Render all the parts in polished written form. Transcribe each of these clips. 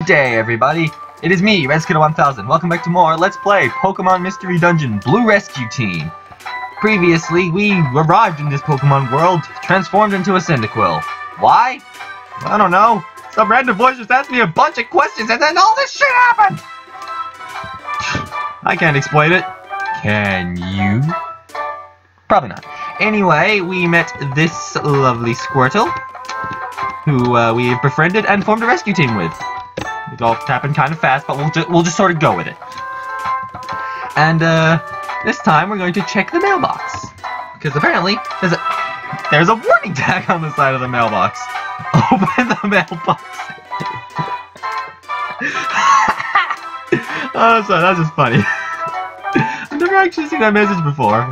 day, everybody! It is me, RedSkittle1000. Welcome back to more Let's Play Pokemon Mystery Dungeon Blue Rescue Team. Previously, we arrived in this Pokemon world, transformed into a Cyndaquil. Why? I don't know. Some random voice just asked me a bunch of questions and then all this shit happened! I can't explain it. Can you? Probably not. Anyway, we met this lovely Squirtle, who we befriended and formed a rescue team with. It all happened kind of fast, but we'll just sort of go with it. And this time we're going to check the mailbox, because apparently there's a warning tag on the side of the mailbox. Open the mailbox. Oh, sorry, that's just funny. I've never actually seen that message before.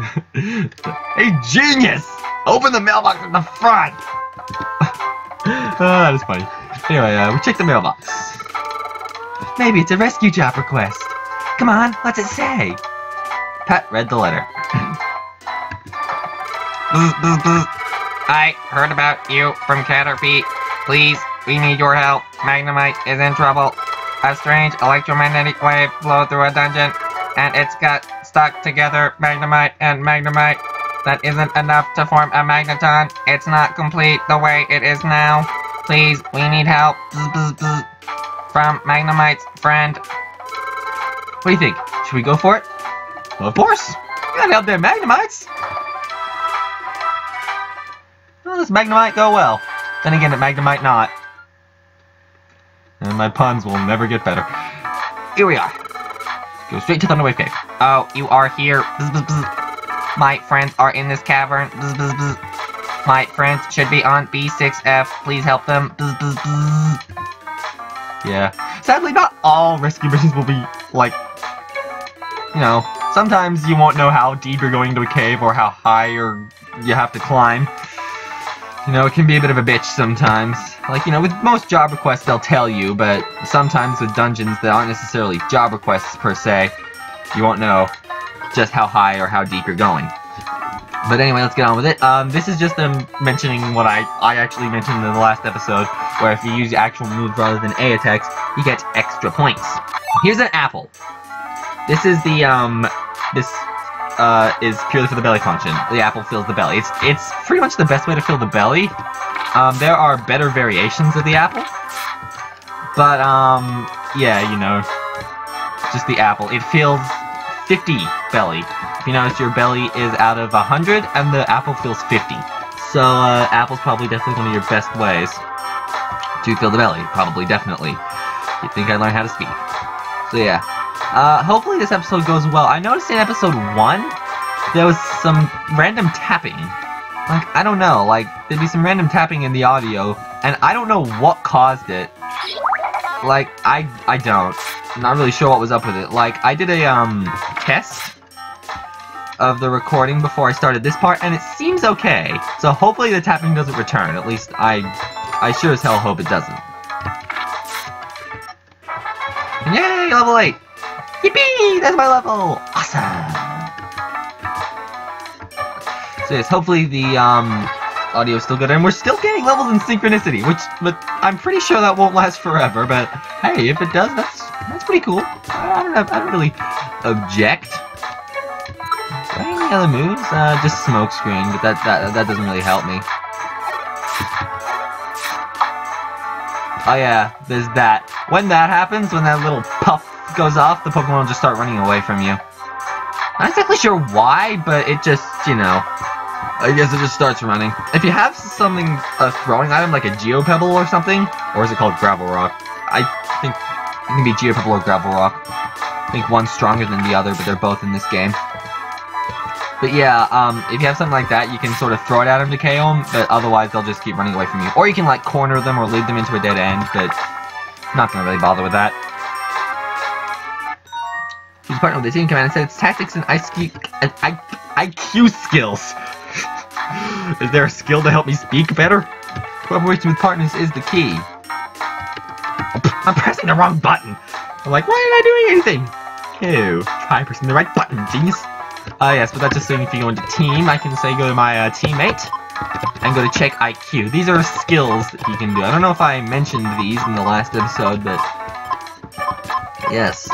Hey, genius! Open the mailbox in the front. That is funny. Anyway, we checked the mailbox. Maybe it's a rescue job request. Come on, what's it say? Pat read the letter. I heard about you from Caterpie. Please, we need your help. Magnemite is in trouble. A strange electromagnetic wave flowed through a dungeon, and it's got stuck together, Magnemite and Magnemite. That isn't enough to form a Magneton. It's not complete the way it is now. Please, we need help. From Magnemite's friend. What do you think? Should we go for it? Well, of course. We gotta help them Magnemites. Well, this Magnemite go well. Then again, it Magnemite not. And my puns will never get better. Here we are. Go straight to Thunderwave Cave. Oh, you are here. My friends are in this cavern. My friends should be on B6F. Please help them. Yeah. Sadly, not all rescue missions will be, like, you know, sometimes you won't know how deep you're going into a cave or how high you have to climb. You know, it can be a bit of a bitch sometimes. Like, you know, with most job requests, they'll tell you, but sometimes with dungeons that aren't necessarily job requests per se, you won't know just how high or how deep you're going. But anyway, let's get on with it. This is just them mentioning what I actually mentioned in the last episode, where if you use actual moves rather than A attacks, you get extra points. Here's an apple. This is the, is purely for the belly function. The apple fills the belly. It's pretty much the best way to fill the belly. There are better variations of the apple. But, yeah, you know, just the apple. It fills 50 belly. If you notice, your belly is out of 100, and the apple fills 50. So, apple's probably definitely one of your best ways to fill the belly. Probably, definitely. You'd think I'd learn how to speak. So, yeah. Hopefully this episode goes well. I noticed in episode 1, there was some random tapping. Like, I don't know, like, there'd be some random tapping in the audio, and I don't know what caused it. Like, I don't. I'm not really sure what was up with it. Like, I did a, test of the recording before I started this part, and it seems okay. So hopefully the tapping doesn't return. At least I sure as hell hope it doesn't. Yay, level 8! Yippee! That's my level! Awesome! So yes, hopefully the audio is still good, and we're still getting levels in synchronicity, but I'm pretty sure that won't last forever. But hey, if it does, that's pretty cool. I don't really object. Are there any other moves? Just smoke screen, but that doesn't really help me. Oh yeah, there's that. When that happens, when that little puff goes off, the Pokemon will just start running away from you. I'm not exactly sure why, but it just, you know, I guess it just starts running. If you have something, a throwing item like a Geopebble or something, or is it called Gravel Rock? I think it can be Geopebble or Gravel Rock. I think one's stronger than the other, but they're both in this game. But yeah, if you have something like that, you can sort of throw it at them to KO them, but otherwise they'll just keep running away from you. Or you can, like, corner them or lead them into a dead end, but I'm not gonna really bother with that. She's partnered with the team command and said it's tactics and IQ skills. Is there a skill to help me speak better? Cooperation with partners is the key. I'm pressing the wrong button. I'm like, why am I doing anything? Ew, try pressing the right button, genius. Yes, but that's just saying if you go into team, I can say go to my teammate and go to check IQ. These are skills that he can do. I don't know if I mentioned these in the last episode, but Yes.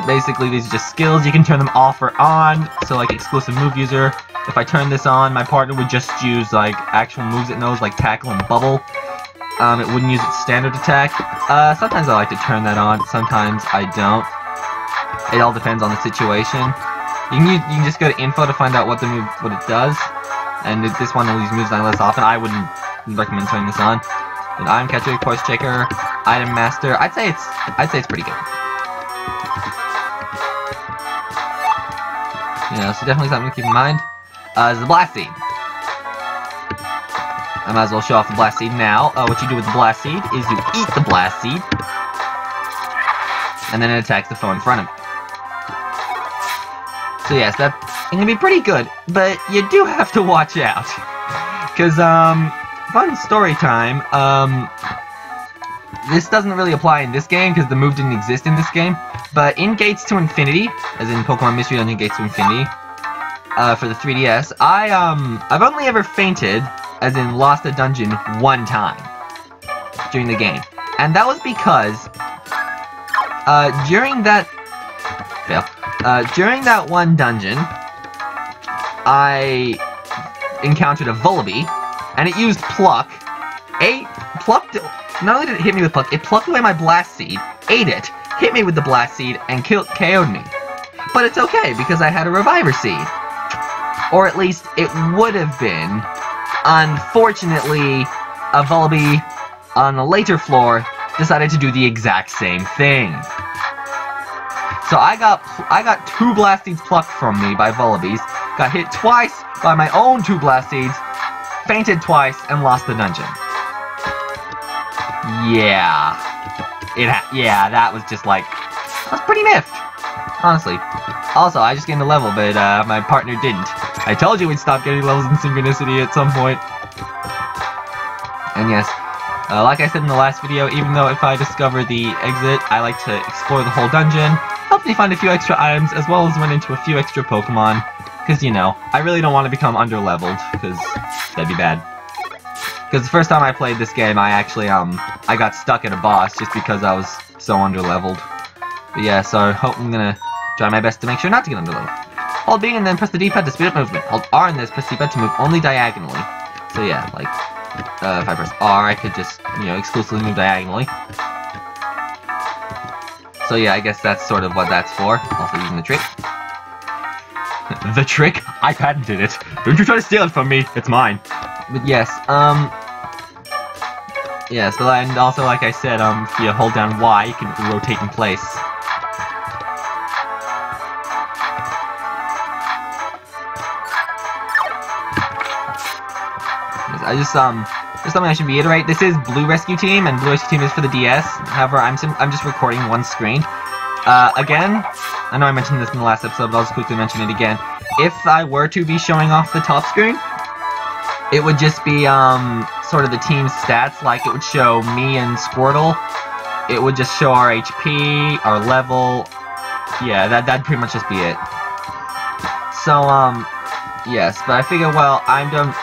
Basically, these are just skills. You can turn them off or on. So, like, exclusive move user. If I turn this on, my partner would just use, like, actual moves it knows, like Tackle and Bubble. It wouldn't use its standard attack. Sometimes I like to turn that on. Sometimes I don't. It all depends on the situation. You can just go to info to find out what the move, what it does. And if this one will use moves less often, I wouldn't recommend turning this on. An item catcher, course checker, item master. I'd say it's pretty good. You know, so definitely something to keep in mind. Is the blast seed. I might as well show off the blast seed now. What you do with the blast seed is you eat the blast seed, and then it attacks the foe in front of you. So yes, that can be pretty good, but you do have to watch out. Cause fun story time. This doesn't really apply in this game because the move didn't exist in this game. But in Gates to Infinity, as in Pokemon Mystery Dungeon Gates to Infinity, for the 3DS, I've only ever fainted, as in lost a dungeon, one time during the game, and that was because during that one dungeon, I encountered a Vullaby, and it used Pluck. Not only did it hit me with Pluck, it plucked away my Blast Seed, ate it, hit me with the Blast Seed, and KO'd me. But it's okay, because I had a Reviver Seed. Or at least, it would have been. Unfortunately, a Vullaby on a later floor decided to do the exact same thing. So I got 2 Blast Seeds plucked from me by Vullabies, got hit twice by my own 2 Blast Seeds, fainted twice, and lost the dungeon. Yeah. That was just like, I was pretty miffed, honestly. Also, I just gained a level, but my partner didn't. I told you we'd stop getting levels in Synchronicity at some point. And yes, like I said in the last video, even though if I discover the exit, I like to explore the whole dungeon, help me find a few extra items, as well as run into a few extra Pokemon. Because, you know, I really don't want to become under-leveled, because that'd be bad. Because the first time I played this game, I actually, I got stuck at a boss just because I was so under-leveled. But yeah, so I'm gonna try my best to make sure not to get under-leveled. Hold B and then press the D-pad to speed up movement. Hold R and then press D-pad to move only diagonally. So yeah, like, if I press R, I could just, you know, exclusively move diagonally. So yeah, I guess that's sort of what that's for. Also using the trick. The trick? I patented it. Don't you try to steal it from me. It's mine. But yes, yes, and also, like I said, if you hold down Y, you can rotate in place. Just something I should reiterate. This is Blue Rescue Team, and Blue Rescue Team is for the DS. However, I'm just recording one screen. Again, I know I mentioned this in the last episode, but I'll just quickly mention it again. If I were to be showing off the top screen, it would just be, sort of the team's stats, like it would show me and Squirtle. It would just show our HP, our level. Yeah, that'd pretty much just be it. So, yes, but I figure, well, I don't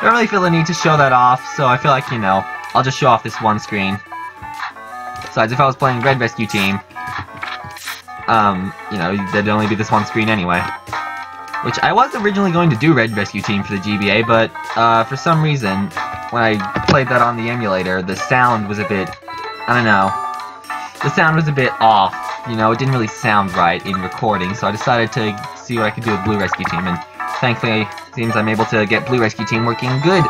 really feel the need to show that off, so I feel like, you know, I'll just show off this one screen. Besides, if I was playing Red Rescue Team, you know, there'd only be this one screen anyway. Which I was originally going to do Red Rescue Team for the GBA, but for some reason, when I played that on the emulator, the sound was a bit, I don't know, the sound was a bit off. You know, it didn't really sound right in recording, so I decided to see what I could do with Blue Rescue Team, and thankfully, it seems I'm able to get Blue Rescue Team working good,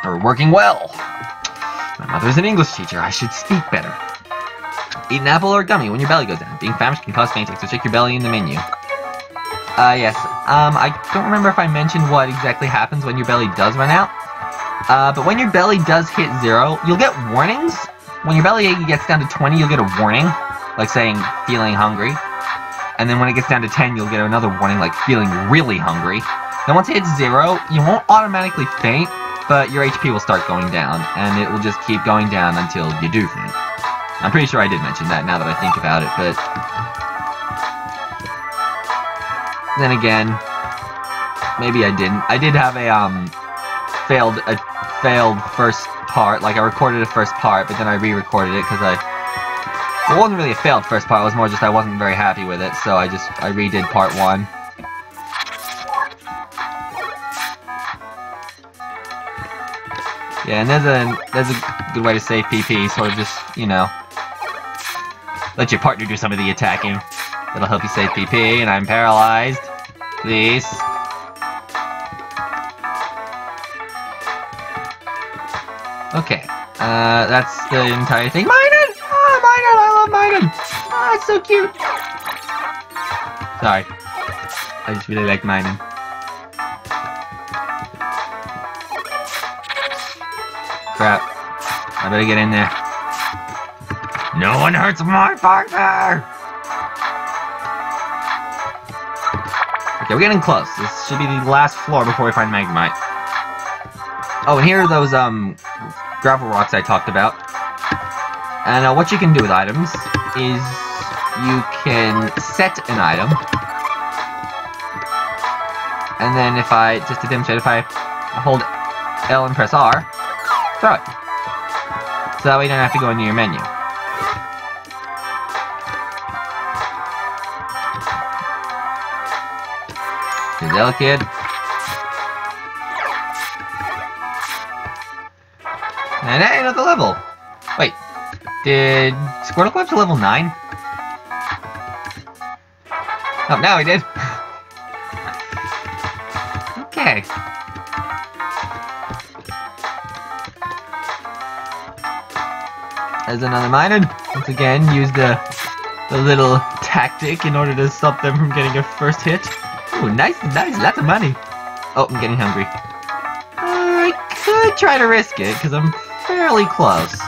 or working well. My mother's an English teacher, I should speak better. Eat an apple or a gummy when your belly goes down. Being famished can cause fainting, so check your belly in the menu. Yes, I don't remember if I mentioned what exactly happens when your belly does run out. But when your belly does hit 0, you'll get warnings. When your belly gets down to 20, you'll get a warning, like saying, feeling hungry. And then when it gets down to 10, you'll get another warning, like feeling really hungry. Then once it hits 0, you won't automatically faint, but your HP will start going down, and it will just keep going down until you do faint. I'm pretty sure I did mention that now that I think about it, but then again, maybe I didn't. I did have a failed first part. Like I recorded a first part, but then I re-recorded it because Well, it wasn't really a failed first part, it was more just I wasn't very happy with it, so I redid part 1. Yeah, and there's a good way to save PP, sort of just, you know, let your partner do some of the attacking. That'll help you save PP, and I'm paralyzed. Please. Okay, that's the entire thing. Minun! Oh, Minun! I love Minun! Oh, it's so cute! Sorry. I just really like Minun. Crap. I better get in there. No one hurts my partner! Okay, we're getting close. This should be the last floor before we find Magnemite. Oh, and here are those, gravel rocks I talked about. And what you can do with items is you can set an item. And then just to demonstrate, if I hold L and press R, throw it. So that way you don't have to go into your menu. Gazelle Kid. And hey, another level! Wait, did Squirtle go up to level 9? Oh, now he did. Okay. There's another Minun. Once again, use the little tactic in order to stop them from getting a first hit. Ooh, nice, lots of money. Oh, I'm getting hungry. I could try to risk it, because I'm fairly close.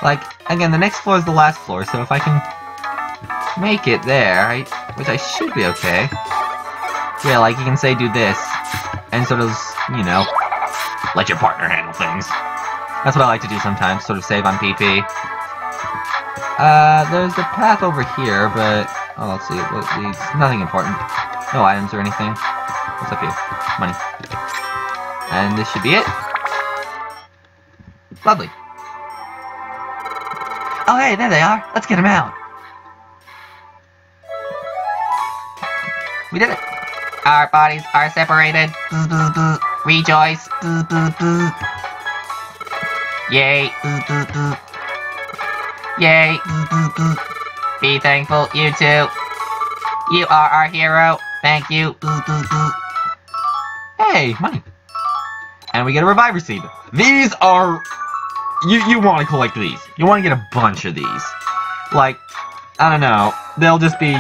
Like, again, the next floor is the last floor, so if I can make it there, which I should be okay. Yeah, like, you can say do this, and sort of, you know, let your partner handle things. That's what I like to do sometimes, sort of save on PP. There's a path over here, but... Oh, let's see, what leads? Nothing important. No items or anything. What's up here? Money. And this should be it. Lovely. Oh, hey, there they are. Let's get them out. We did it. Our bodies are separated. Bzz, bzz, bzz. Rejoice. Bzz, bzz, bzz. Yay. Bzz, bzz, bzz. Yay. Bzz, bzz, bzz. Be thankful, you two. You are our hero. Thank you. Bzz, bzz, bzz. Hey, money. And we get a reviver seed. These are... You want to collect these. You want to get a bunch of these. Like, I don't know. They'll just be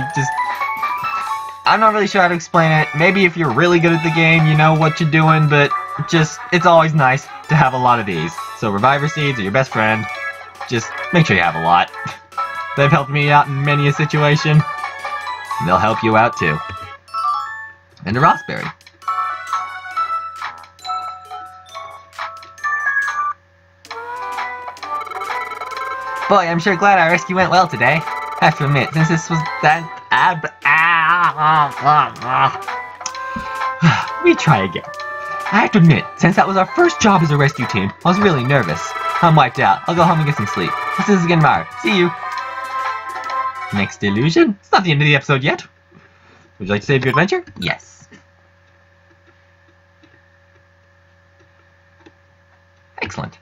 I'm not really sure how to explain it. Maybe if you're really good at the game, you know what you're doing, but it's always nice to have a lot of these. So reviver seeds are your best friend. Just make sure you have a lot. They've helped me out in many a situation. And they'll help you out too. And a raspberry. Boy, I'm sure glad our rescue went well today. I have to admit, since this was that... We try again. I have to admit, since that was our first job as a rescue team, I was really nervous. I'm wiped out. I'll go home and get some sleep. This is again Mar. See you. Next illusion? It's not the end of the episode yet. Would you like to save your adventure? Yes. Excellent.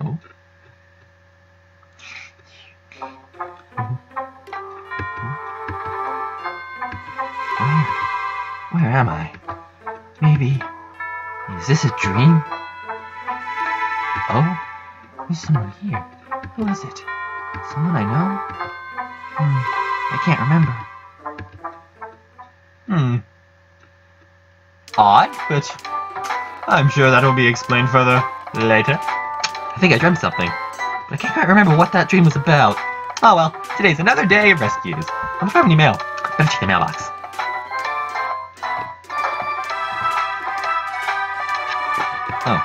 Oh. Where am I? Maybe... Is this a dream? Oh? There's someone here. Who is it? Someone I know? I can't remember. Odd, but I'm sure that'll be explained further later. I think I dreamt something, but I can't quite remember what that dream was about. Oh well, today's another day of rescues. I don't have any mail. Better check the mailbox. Oh.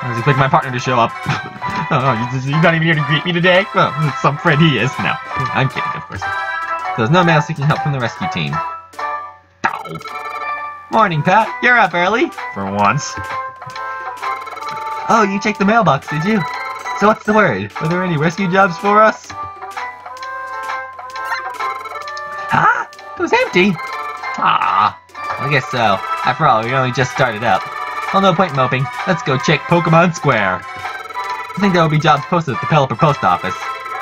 I was expecting my partner to show up. Oh, he's not even here to greet me today? Well, some friend he is. No, I'm kidding, of course. So there's no mail seeking help from the rescue team. Ow. Morning, Pat. You're up early. For once. Oh, you checked the mailbox, did you? So what's the word? Are there any rescue jobs for us? Huh? It was empty. Ah, I guess so. After all, we only just started up. Well, no point moping. Let's go check Pokemon Square. I think there will be jobs posted at the Pelipper Post Office.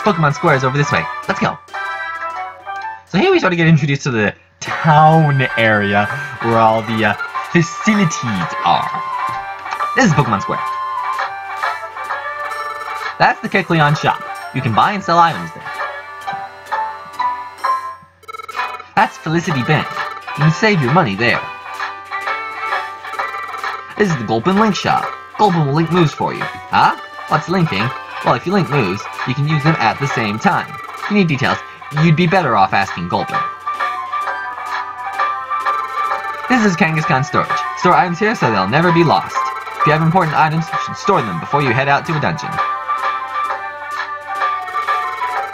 Pokemon Square is over this way. Let's go. So here we sort of get introduced to the town area where all the facilities are. This is Pokemon Square. That's the Kecleon shop. You can buy and sell items there. That's Felicity Bank. You can save your money there. This is the Gulpin Link shop. Gulpin will link moves for you. Huh? What's linking? Well, if you link moves, you can use them at the same time. If you need details, you'd be better off asking Gulpin. This is Kangaskhan Storage. Store items here so they'll never be lost. If you have important items, you should store them before you head out to a dungeon.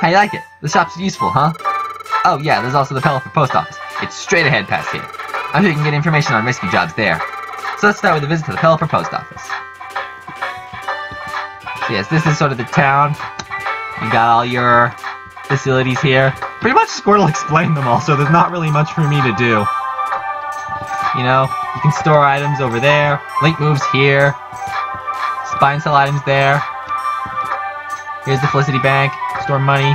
How you like it? The shop's useful, huh? Oh yeah, there's also the Pelipper Post Office. It's straight ahead past here. I'm sure you can get information on rescue jobs there. So let's start with a visit to the Pelipper Post Office. So yes, this is sort of the town. You got all your facilities here. Pretty much Squirtle explained them all, so there's not really much for me to do. You know, you can store items over there, link moves here, buy and sell items there. Here's the Felicity Bank, store money,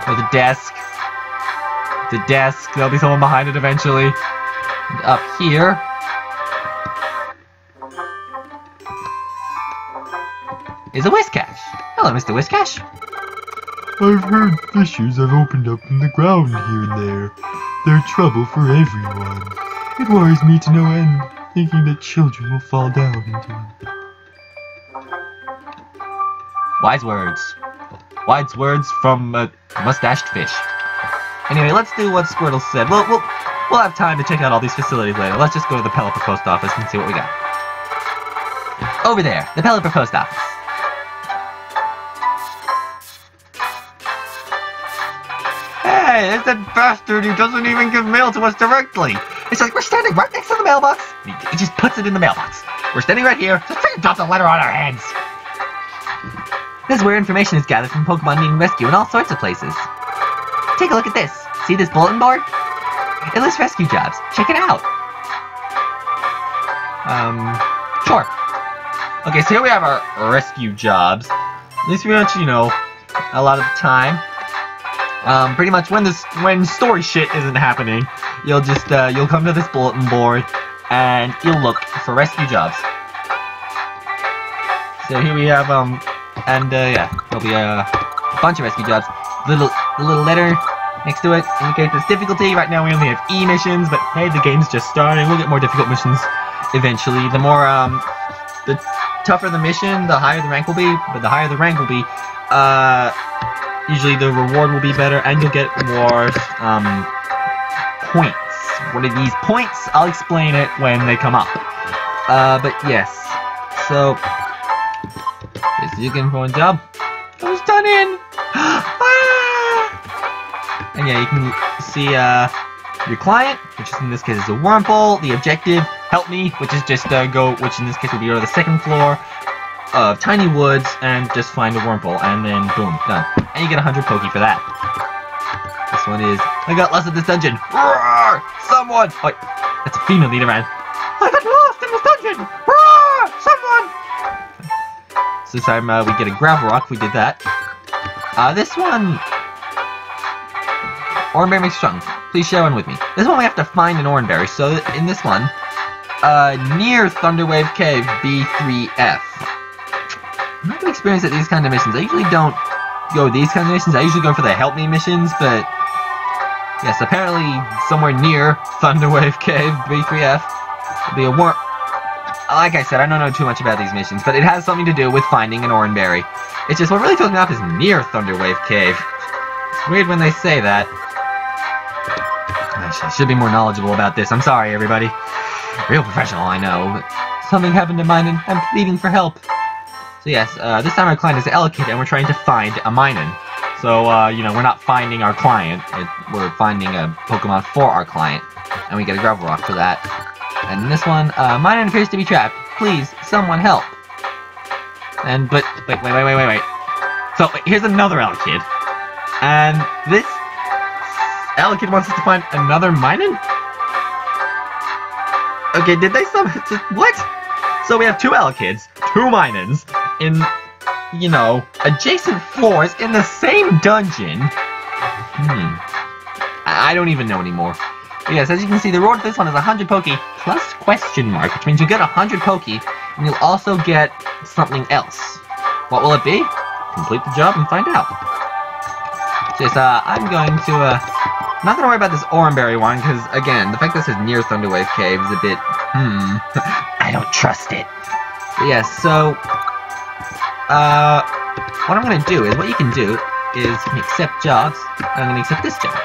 or the desk. The desk, there'll be someone behind it eventually. And up here, is a Whiscash. Hello, Mr. Whiscash. I've heard fissures have opened up in the ground here and there. They're trouble for everyone. It worries me to no end, thinking that children will fall down into them. Wise words. Wise words from a mustached fish. Anyway, let's do what Squirtle said. We'll have time to check out all these facilities later. Let's just go to the Pelipper Post Office and see what we got. Over there, the Pelipper Post Office. Hey, there's that bastard who doesn't even give mail to us directly. It's like, we're standing right next to the mailbox. He just puts it in the mailbox. We're standing right here. Just freaking drops a letter on our heads. This is where information is gathered from Pokemon needing rescue in all sorts of places. Take a look at this. See this bulletin board? It lists rescue jobs. Check it out. Sure. Okay, so here we have our rescue jobs. At least we want you know, a lot of the time. Pretty much when story shit isn't happening, you'll just you'll come to this bulletin board and you'll look for rescue jobs. So here we have yeah, there'll be a bunch of rescue jobs. The little letter next to it indicates its difficulty. Right now we only have E missions, but hey, the game's just starting. We'll get more difficult missions eventually. The more the tougher the mission, the higher the rank will be. But the higher the rank will be, usually the reward will be better, and you'll get more points. What are these points? I'll explain it when they come up. But yes, so is you looking for one job? I was done in. And yeah, you can see your client, which is in this case is a Wurmple. The objective, help me, which is just which in this case would be go to the second floor of Tiny Woods and just find a Wurmple, and then boom, done. And you get 100 Poke for that. This one is, I got lost in this dungeon. Roar! Someone! Oh, wait, that's a female leader man. I got lost in this dungeon! Roar! Someone! So this time we get a Gravel Rock. We did that. This one, Oranberry makes strong. Please share one with me. This one we have to find an Oranberry. So in this one, near Thunderwave Cave, B3F. I'm not really experienced at these kind of missions. I usually don't go these kinds of missions. I usually go for the help me missions, but yes, apparently somewhere near Thunderwave Cave, B3F, will be a worm. Like I said, I don't know too much about these missions, but it has something to do with finding an Oranberry. It's just what really throws me off is near Thunderwave Cave. It's weird when they say that. I should be more knowledgeable about this. I'm sorry, everybody. Real professional, I know, but something happened to mine and I'm pleading for help. So yes, this time our client is Elekid and we're trying to find a Minun. So, you know, we're not finding our client, we're finding a Pokemon for our client. And we get a Gravel Rock for that. And in this one, Minun appears to be trapped. Please, someone help. But wait. So here's another Owl Kid, and this Owl Kid wants us to find another Minun? Okay, did they what? So we have 2 Owl Kids, 2 Minuns, in, you know, adjacent floors in the same dungeon. I don't even know anymore. But yes, as you can see, the reward for this one is 100 Poke plus question mark, which means you'll get 100 Poke, and you'll also get something else. What will it be? Complete the job and find out. So yes, I'm going to, not gonna worry about this Oranberry one, because, again, the fact that this is near Thunderwave Cave is a bit, I don't trust it. But yes, so, what I'm gonna do is, what you can do is you can accept jobs, and I'm gonna accept this job.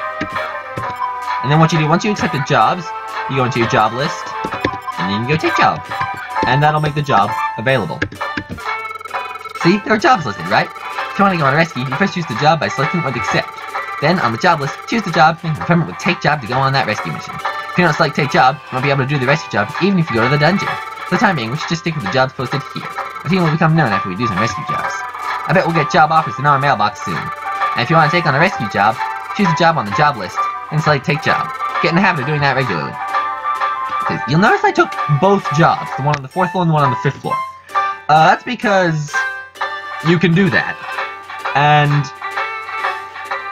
And then what you do, once you accept the jobs, you go into your job list, and you can go take job. And that'll make the job available. See, there are jobs listed, right? If you want to go on a rescue, you first choose the job by selecting what to accept. Then, on the job list, choose the job and confirm it with take job to go on that rescue mission. If you don't select take job, you won't be able to do the rescue job, even if you go to the dungeon. For the time being, we should just stick with the jobs posted here. The team will become known after we do some rescue jobs. I bet we'll get job offers in our mailbox soon. And if you want to take on a rescue job, choose a job on the job list, and select take job. Get in the habit of doing that regularly. You'll notice I took both jobs, the one on the 4th floor and the one on the 5th floor. That's because you can do that. And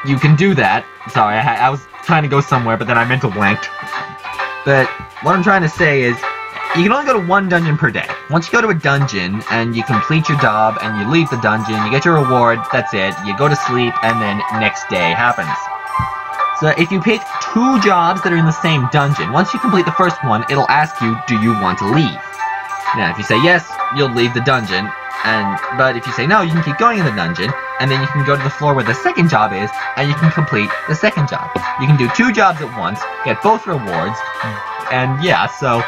you can do that. Sorry, I was trying to go somewhere, but then I mental blanked. But what I'm trying to say is, you can only go to 1 dungeon per day. Once you go to a dungeon, and you complete your job, and you leave the dungeon, you get your reward, that's it. You go to sleep, and then next day happens. So if you pick 2 jobs that are in the same dungeon, once you complete the first one, it'll ask you, do you want to leave? Now, if you say yes, you'll leave the dungeon, but if you say no, you can keep going in the dungeon, and then you can go to the floor where the second job is, and you can complete the second job. You can do 2 jobs at once, get both rewards, and yeah, so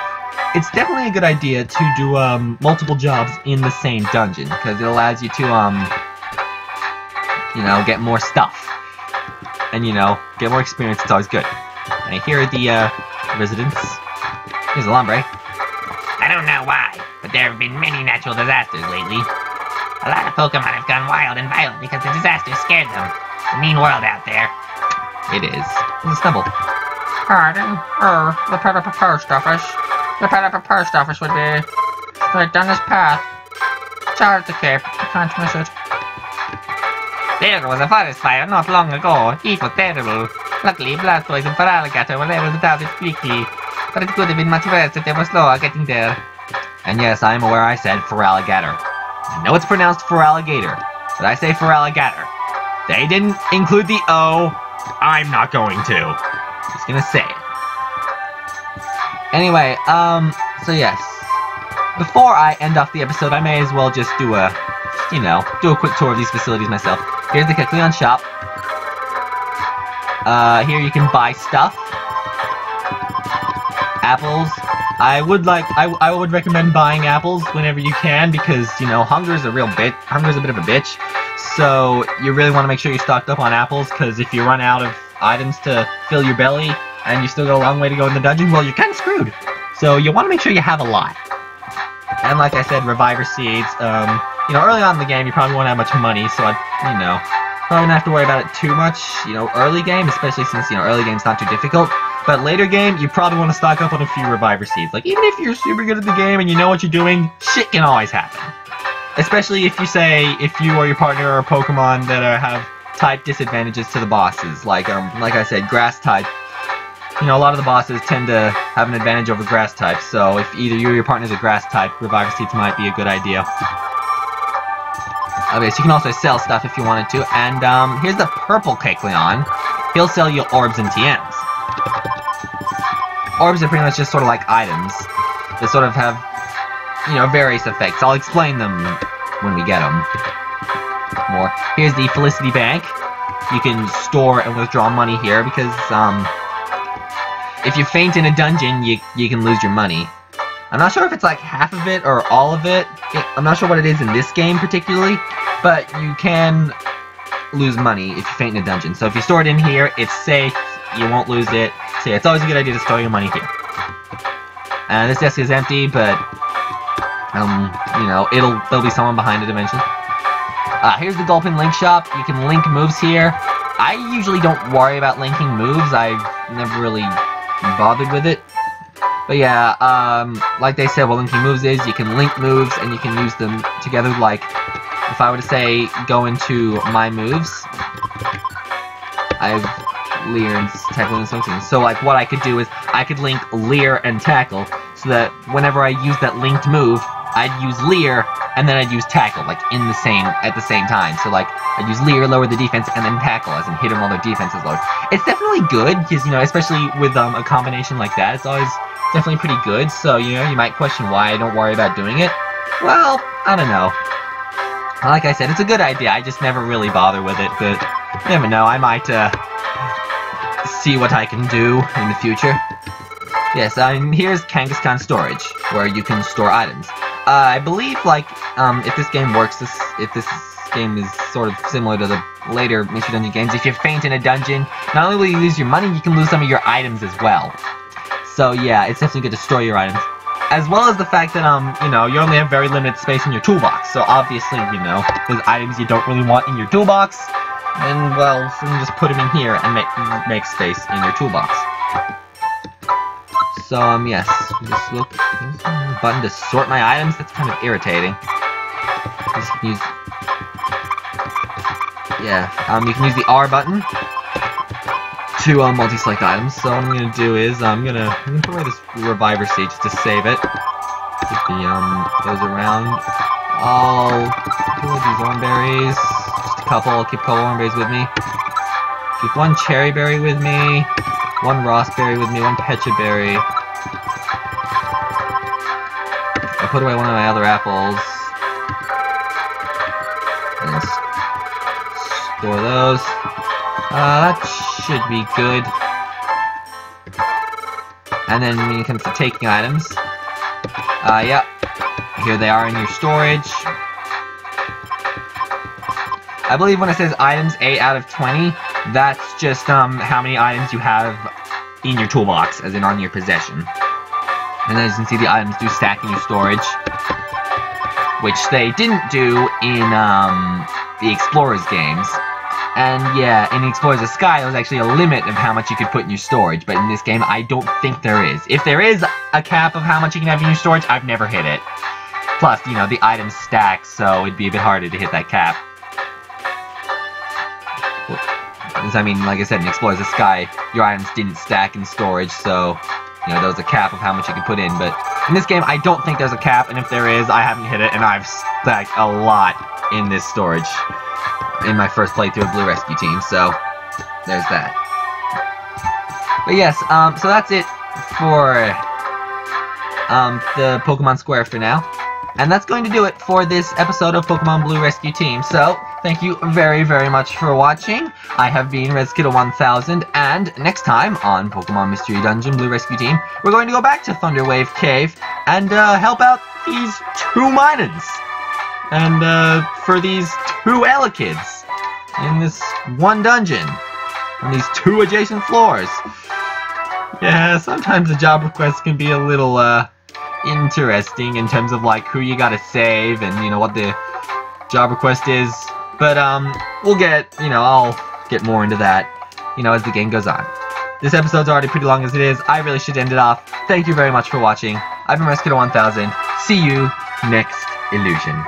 it's definitely a good idea to do multiple jobs in the same dungeon, because it allows you to, you know, get more stuff. And, you know, get more experience, it's always good. And here are the, residents. Here's a Lombre. I don't know why, but there have been many natural disasters lately. A lot of Pokemon have gone wild and violent because the disasters scared them. It's a mean world out there. It is. There's a Snubble. Pardon? The post office. The post office would be straight down this path. Charge the Cape. You can't miss it. There was a forest fire not long ago. It was terrible. Luckily, Blastoise and Feraligatr were able to douse it quickly. But it could have been much worse if they were slower getting there. And yes, I am aware I said Feraligatr. I know it's pronounced Feraligator, but I say Feraligatr. They didn't include the O. I'm not going to. Just gonna say it. Anyway, so yes. Before I end off the episode, I may as well just do a, you know, do a quick tour of these facilities myself. Here's the Kecleon shop. Here you can buy stuff. Apples. I would recommend buying apples whenever you can, because, you know, hunger's a bit of a bitch. So you really want to make sure you're stocked up on apples, because if you run out of items to fill your belly and you still got a long way to go in the dungeon, well, you're kind of screwed. So you want to make sure you have a lot. And like I said, Reviver Seeds. You know, early on in the game, you probably won't have much money, so you know, probably not have to worry about it too much, you know, early game, especially since, you know, early game's not too difficult. But later game, you probably want to stock up on a few Reviver Seeds. Like, even if you're super good at the game and you know what you're doing, shit can always happen. Especially if you or your partner are Pokemon that have type disadvantages to the bosses. Like I said, Grass type. You know, a lot of the bosses tend to have an advantage over Grass type, so if either you or your partner's a Grass type, Reviver Seeds might be a good idea. Okay, so you can also sell stuff if you wanted to, and here's the purple Kecleon. He'll sell you orbs and TMs. Orbs are pretty much just sort of like items that sort of have, you know, various effects. I'll explain them when we get them more. Here's the Felicity Bank. You can store and withdraw money here because, if you faint in a dungeon, you can lose your money. I'm not sure if it's like half of it or all of it. I'm not sure what it is in this game particularly, but you can lose money if you faint in a dungeon. So if you store it in here, it's safe, you won't lose it. So yeah, it's always a good idea to store your money here. And this desk is empty, but You know, there'll be someone behind it eventually. Here's the Gulpin Link Shop. You can link moves here. I usually don't worry about linking moves. I've never really bothered with it. But yeah, like they said, what linking moves is, you can link moves and you can use them together. Like, if I were to say, go into my moves, I have Leer and Tackle and something. So like, what I could do is, I could link Leer and Tackle, so that whenever I use that linked move, I'd use Leer, and then I'd use Tackle, like, at the same time. So like, I'd use Leer, lower the defense, and then Tackle, as in hit them while their defense is low. It's definitely good, because, you know, especially with a combination like that, it's always definitely pretty good. So, you know, you might question why I don't worry about doing it. Well, I don't know. Like I said, it's a good idea, I just never really bother with it, but you never know, I might, see what I can do in the future. Yes, here's Kangaskhan Storage, where you can store items. I believe, like, if this game works, if this game is sort of similar to the later Mystery Dungeon games, if you faint in a dungeon, not only will you lose your money, you can lose some of your items as well. So yeah, it's definitely good to store your items. As well as the fact that, you know, you only have very limited space in your toolbox, so obviously, you know, there's items you don't really want in your toolbox, and, well, you can just put them in here and make space in your toolbox. So, yes, just look, button to sort my items, that's kind of irritating. Just use, yeah, you can use the R button to multi-select items. So what I'm gonna do is I'm gonna put away this reviver seed just to save it. Get the goes around. I'll put away these oranberries, just a couple. I'll keep a couple oranberries with me. Keep one cherry berry with me, one raspberry with me, one pecha berry. I'll put away one of my other apples. And store those. That should be good. And then when it comes to taking items, yep, here they are in your storage. I believe when it says items 8 out of 20, that's just how many items you have in your toolbox, as in on your possession. And as you can see, the items do stack in your storage, which they didn't do in the Explorers games. And yeah, in Explorers of Sky, there was actually a limit of how much you could put in your storage, but in this game, I don't think there is. If there is a cap of how much you can have in your storage, I've never hit it. Plus, you know, the items stack, so it'd be a bit harder to hit that cap. I mean, like I said, in Explorers of Sky, your items didn't stack in storage, so, you know, there was a cap of how much you could put in, but in this game, I don't think there's a cap, and if there is, I haven't hit it, and I've stacked a lot in this storage in my first playthrough of Blue Rescue Team, so there's that. But yes, so that's it for the Pokemon Square for now. And that's going to do it for this episode of Pokemon Blue Rescue Team. So, thank you very, very much for watching. I have been RedSkittle1000, and next time on Pokemon Mystery Dungeon Blue Rescue Team, we're going to go back to Thunderwave Cave and help out these 2 Minans. And for these 2 Elekkids in this 1 dungeon on these 2 adjacent floors. Yeah, sometimes the job requests can be a little interesting in terms of like who you gotta save and you know what the job request is. But we'll get, you know, I'll get more into that, you know, as the game goes on. This episode's already pretty long as it is. I really should end it off. Thank you very much for watching. I've been RedSkittle1000. See you next illusion.